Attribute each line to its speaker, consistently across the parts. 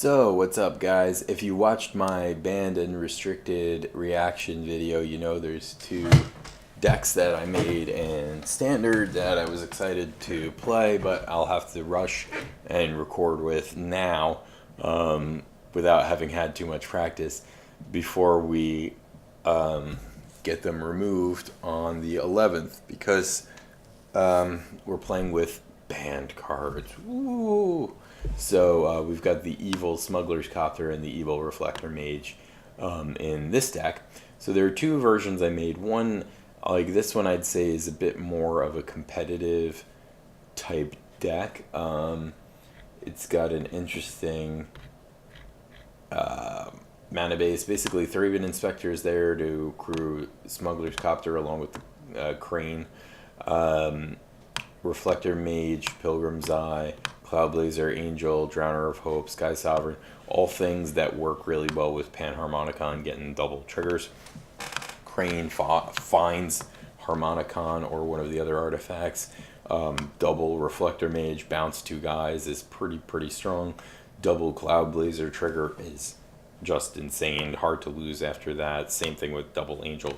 Speaker 1: So, what's up, guys? If you watched my banned and restricted reaction video, you know there's two decks that I made in Standard that I was excited to play, but I'll have to rush and record with now without having had too much practice before we get them removed on the 11th because we're playing with banned cards. Woo! So we've got the evil Smuggler's Copter and the evil Reflector Mage in this deck. So there are two versions I made. One, like this one, I'd say is a bit more of a competitive type deck. It's got an interesting mana base. Basically, Thraven Inspector is there to crew Smuggler's Copter along with the Crane. Reflector Mage, Pilgrim's Eye, Cloudblazer, Angel, Drowner of Hope, Sky Sovereign, all things that work really well with Panharmonicon getting double triggers. Crane finds Harmonicon or one of the other artifacts. Double Reflector Mage, bounce 2 guys is pretty strong. Double Cloudblazer trigger is just insane, hard to lose after that. Same thing with double Angel.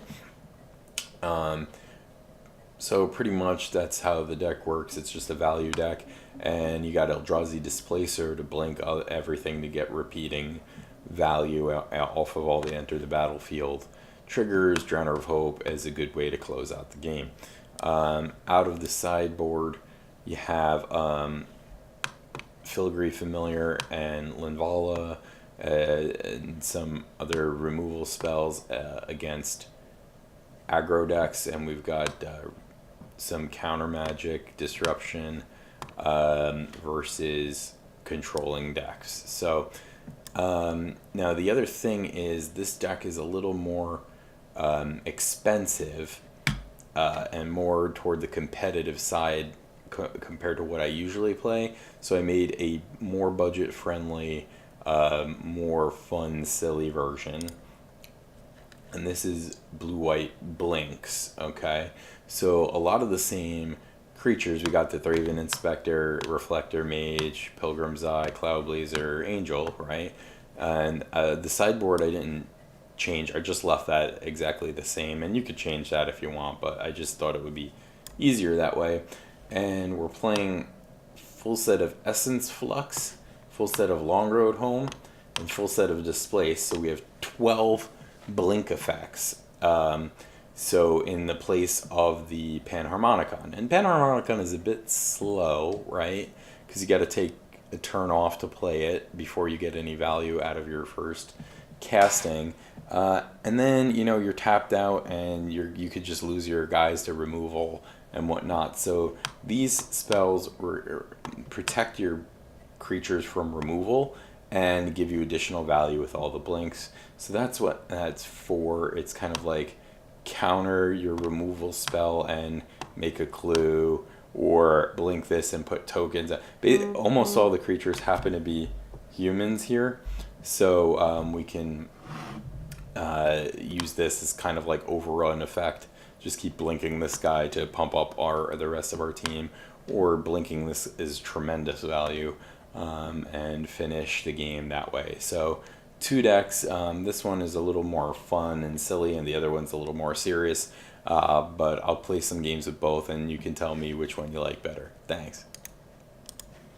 Speaker 1: So pretty much that's how the deck works. It's just a value deck, and you got Eldrazi Displacer to blink everything to get repeating value off of all the enter the battlefield triggers. Drowner of Hope is a good way to close out the game. Out of the sideboard, you have Filigree Familiar and Linvala, and some other removal spells against aggro decks, and we've got some counter magic disruption versus controlling decks. So now the other thing is this deck is a little more expensive and more toward the competitive side compared to what I usually play. So I made a more budget friendly, more fun, silly version. And this is blue-white blinks, okay? So a lot of the same creatures. We got the Thraven Inspector, Reflector Mage, Pilgrim's Eye, Cloudblazer, Angel, right? And the sideboard I didn't change. I just left that exactly the same. And you could change that if you want, but I just thought it would be easier that way. And we're playing full set of Essence Flux, full set of Long Road Home, and full set of Displace. So we have 12 blink effects. So in the place of the Panharmonicon. And Panharmonicon is a bit slow, right? Because you got to take a turn off to play it before you get any value out of your first casting. And then, you know, you're tapped out and you could just lose your guys to removal and whatnot. So these spells protect your creatures from removal and give you additional value with all the blinks. So that's what that's for. It's kind of like counter your removal spell and make a clue, or blink this and put tokens. Almost all the creatures happen to be humans here, so we can use this as kind of like overrun effect. Just keep blinking this guy to pump up the rest of our team, or blinking this is tremendous value and finish the game that way. So 2 decks. This one is a little more fun and silly, and the other one's a little more serious. But I'll play some games with both, and you can tell me which one you like better. Thanks.